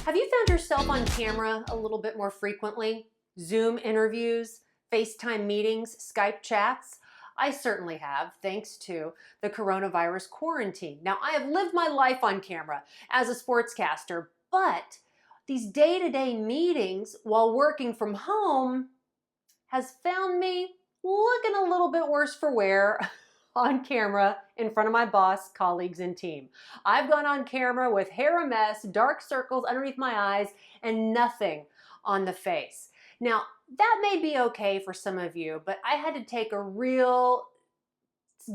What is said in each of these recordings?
Have you found yourself on camera a little bit more frequently? Zoom interviews, FaceTime meetings, Skype chats? I certainly have, thanks to the coronavirus quarantine. Now, I have lived my life on camera as a sportscaster, but these day-to-day meetings while working from home has found me looking a little bit worse for wear on camera in front of my boss, colleagues, and team. I've gone on camera with hair a mess, dark circles underneath my eyes, and nothing on the face. Now, that may be okay for some of you, but I had to take a real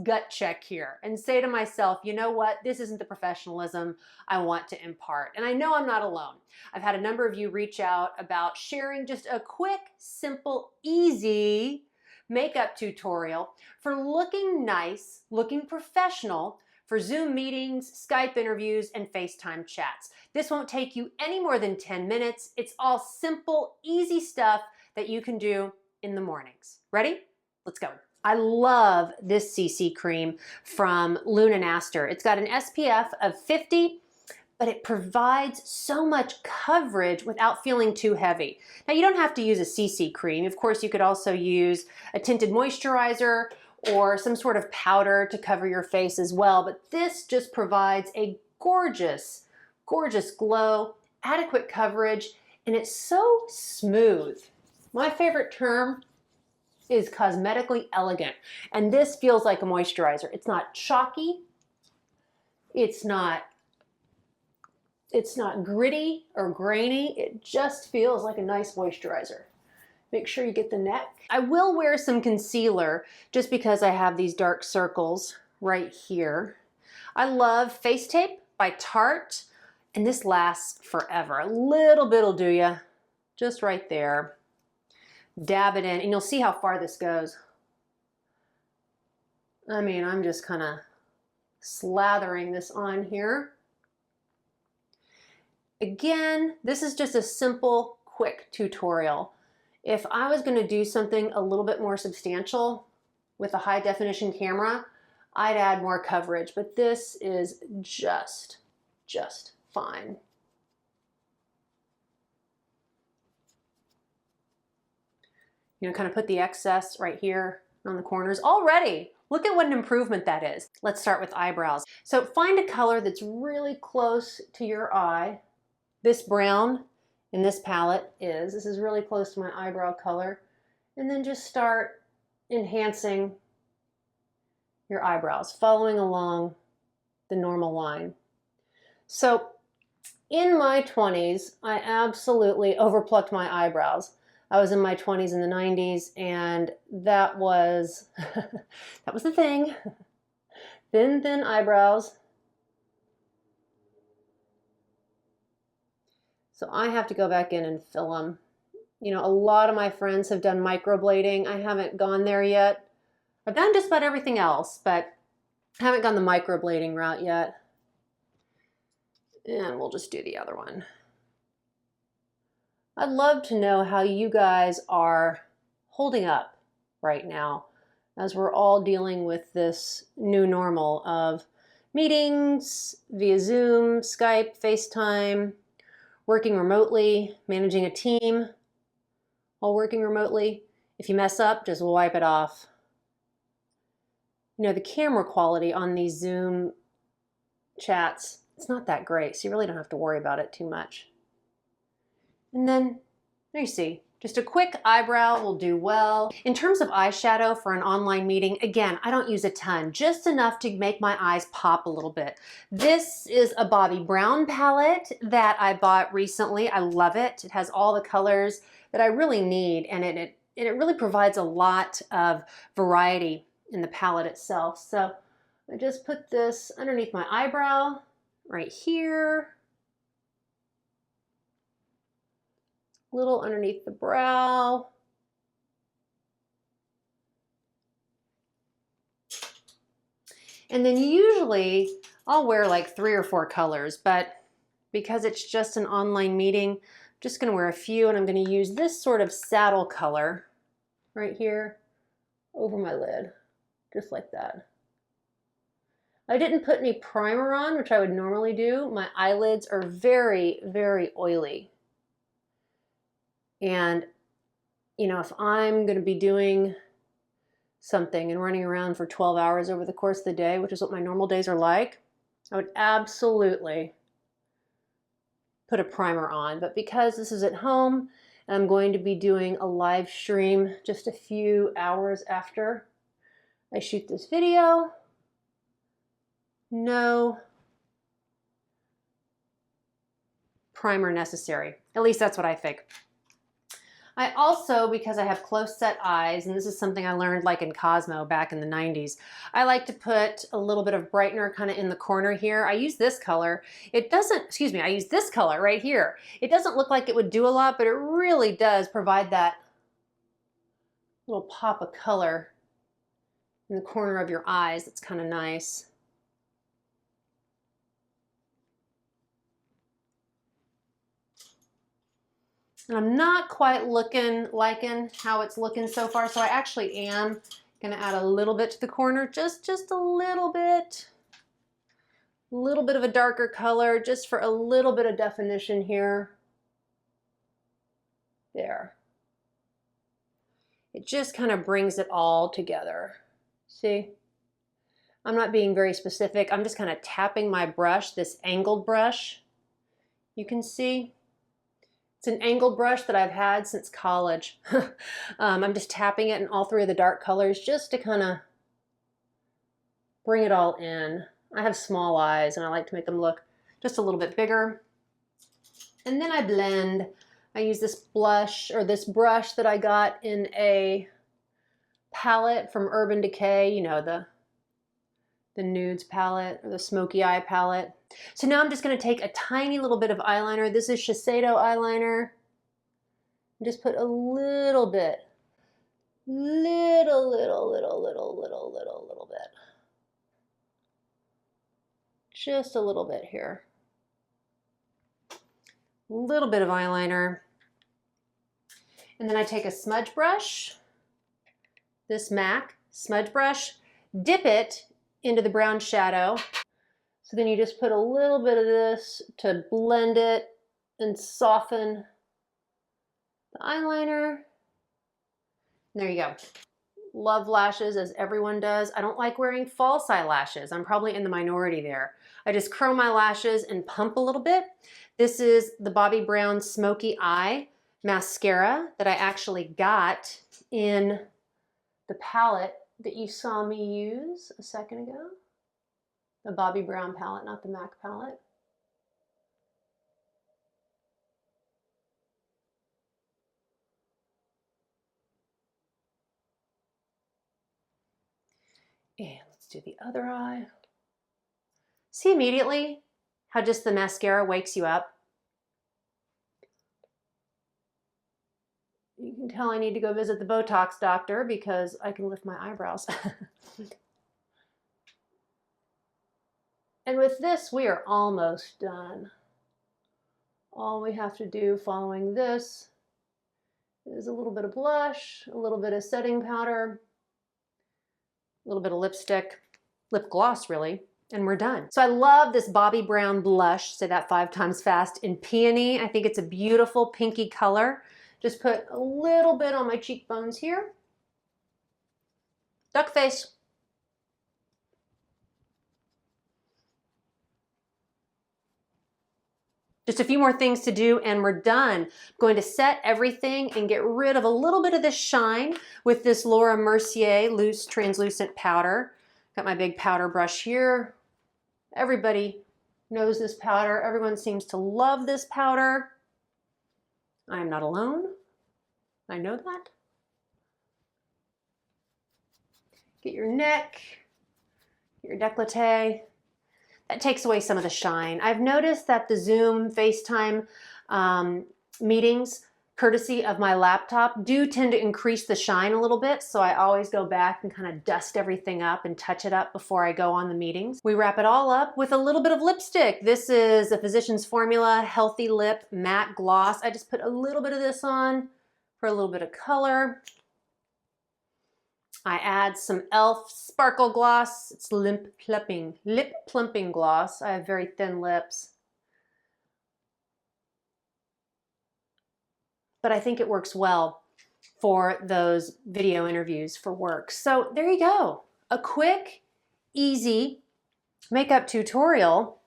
gut check here and say to myself, you know what, this isn't the professionalism I want to impart. And I know I'm not alone. I've had a number of you reach out about sharing just a quick, simple, easy makeup tutorial for looking nice, looking professional for Zoom meetings, Skype interviews, and FaceTime chats. This won't take you any more than 10 minutes. It's all simple, easy stuff that you can do in the mornings. Ready? Let's go. I love this CC cream from Luna Aster. It's got an SPF of 50, but it provides so much coverage without feeling too heavy. Now, you don't have to use a CC cream. Of course, you could also use a tinted moisturizer or some sort of powder to cover your face as well, but this just provides a gorgeous, gorgeous glow, adequate coverage, and it's so smooth. My favorite term is cosmetically elegant, and this feels like a moisturizer. It's not chalky, it's not gritty or grainy. It just feels like a nice moisturizer. Make sure you get the neck. I will wear some concealer just because I have these dark circles right here. I love Face Tape by Tarte, and this lasts forever. A little bit will do ya, just right there. Dab it in, and you'll see how far this goes. I mean, I'm just kind of slathering this on here. Again, this is just a simple, quick tutorial. If I was going to do something a little bit more substantial with a high definition camera, I'd add more coverage, but this is just fine. You know, kind of put the excess right here on the corners. Already, look at what an improvement that is. Let's start with eyebrows. So find a color that's really close to your eye. This brown in this palette this is really close to my eyebrow color. And then just start enhancing your eyebrows, following along the normal line. So in my 20s, I absolutely overplucked my eyebrows. I was in my 20s in the 90s, and that was that was the thing. Thin eyebrows. So I have to go back in and fill them. You know, a lot of my friends have done microblading. I haven't gone there yet. I've done just about everything else, but I haven't gone the microblading route yet. And we'll just do the other one. I'd love to know how you guys are holding up right now as we're all dealing with this new normal of meetings via Zoom, Skype, FaceTime, working remotely, managing a team while working remotely. If you mess up, just wipe it off. You know, the camera quality on these Zoom chats, it's not that great, so you really don't have to worry about it too much. And then, there you see, just a quick eyebrow will do well. In terms of eyeshadow for an online meeting, again, I don't use a ton, just enough to make my eyes pop a little bit. This is a Bobbi Brown palette that I bought recently. I love it. It has all the colors that I really need, and it really provides a lot of variety in the palette itself. So I just put this underneath my eyebrow, right here. Little underneath the brow. And then usually I'll wear like 3 or 4 colors, but because it's just an online meeting, I'm just gonna wear a few, and I'm gonna use this sort of saddle color right here over my lid, just like that. I didn't put any primer on, which I would normally do. My eyelids are very, very oily. And, you know, if I'm going to be doing something and running around for 12 hours over the course of the day, which is what my normal days are like, I would absolutely put a primer on. But because this is at home and I'm going to be doing a live stream just a few hours after I shoot this video, no primer necessary. At least that's what I think. I also, because I have close set eyes, and this is something I learned like in Cosmo back in the 90s, I like to put a little bit of brightener kind of in the corner here. I use this color. It doesn't, excuse me, I use this color right here. It doesn't look like it would do a lot, but it really does provide that little pop of color in the corner of your eyes. It's kind of nice. And I'm not quite liking how it's looking so far, so I actually am gonna add a little bit to the corner, just a little bit of a darker color, just for a little bit of definition here. There. It just kind of brings it all together. See? I'm not being very specific. I'm just kind of tapping my brush, this angled brush. You can see. It's an angled brush that I've had since college. I'm just tapping it in all three of the dark colors just to kind of bring it all in. I have small eyes and I like to make them look just a little bit bigger. And then I blend. I use this blush or this brush that I got in a palette from Urban Decay, you know, the nudes palette or the smoky eye palette. So now I'm just going to take a tiny little bit of eyeliner. This is Shiseido eyeliner. And just put a little bit. Little bit. Just a little bit here. A little bit of eyeliner. And then I take a smudge brush, this MAC smudge brush, dip it into the brown shadow. So then you just put a little bit of this to blend it and soften the eyeliner. And there you go. Love lashes, as everyone does. I don't like wearing false eyelashes. I'm probably in the minority there. I just curl my lashes and pump a little bit. This is the Bobbi Brown Smoky Eye mascara that I actually got in the palette that you saw me use a second ago. The Bobbi Brown palette, not the MAC palette. And let's do the other eye. See immediately how just the mascara wakes you up? You can tell I need to go visit the Botox doctor because I can lift my eyebrows. And with this, we are almost done. All we have to do following this is a little bit of blush, a little bit of setting powder, a little bit of lipstick, lip gloss really, and we're done. So I love this Bobbi Brown blush, say that 5 times fast, in Peony. I think it's a beautiful pinky color. Just put a little bit on my cheekbones here. Duck face. Just a few more things to do and we're done. I'm going to set everything and get rid of a little bit of this shine with this Laura Mercier loose translucent powder. Got my big powder brush here. Everybody knows this powder. Everyone seems to love this powder. I am not alone. I know that. Get your neck, your décolleté. That takes away some of the shine. I've noticed that the Zoom, FaceTime meetings, courtesy of my laptop, do tend to increase the shine a little bit, so I always go back and kind of dust everything up and touch it up before I go on the meetings. We wrap it all up with a little bit of lipstick. This is a Physicians Formula Healthy Lip Matte Gloss. I just put a little bit of this on for a little bit of color. I add some e.l.f. Sparkle Gloss. It's lip plumping gloss. I have very thin lips. But I think it works well for those video interviews for work. So there you go. A quick, easy makeup tutorial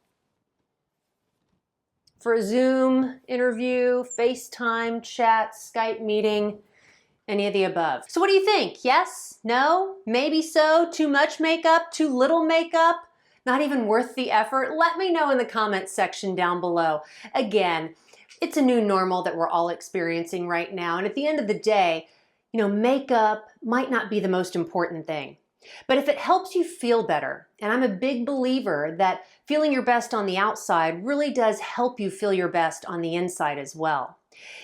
for a Zoom interview, FaceTime, chat, Skype meeting, any of the above. So what do you think? Yes? No? Maybe so? Too much makeup? Too little makeup? Not even worth the effort? Let me know in the comments section down below. Again, it's a new normal that we're all experiencing right now. And at the end of the day, makeup might not be the most important thing. But if it helps you feel better, and I'm a big believer that feeling your best on the outside really does help you feel your best on the inside as well.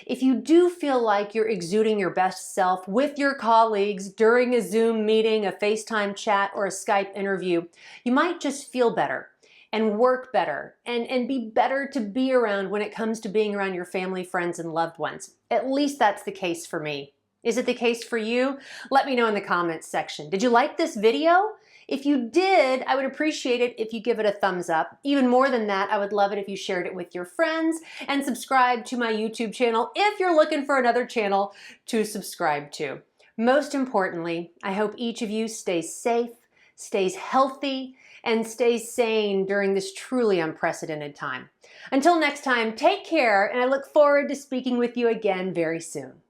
If you do feel like you're exuding your best self with your colleagues during a Zoom meeting, a FaceTime chat, or a Skype interview, you might just feel better and work better and be better to be around when it comes to being around your family, friends, and loved ones. At least that's the case for me. Is it the case for you? Let me know in the comments section. Did you like this video? If you did, I would appreciate it if you give it a thumbs up. Even more than that, I would love it if you shared it with your friends and subscribe to my YouTube channel if you're looking for another channel to subscribe to. Most importantly, I hope each of you stays safe, stays healthy, and stays sane during this truly unprecedented time. Until next time, take care, and I look forward to speaking with you again very soon.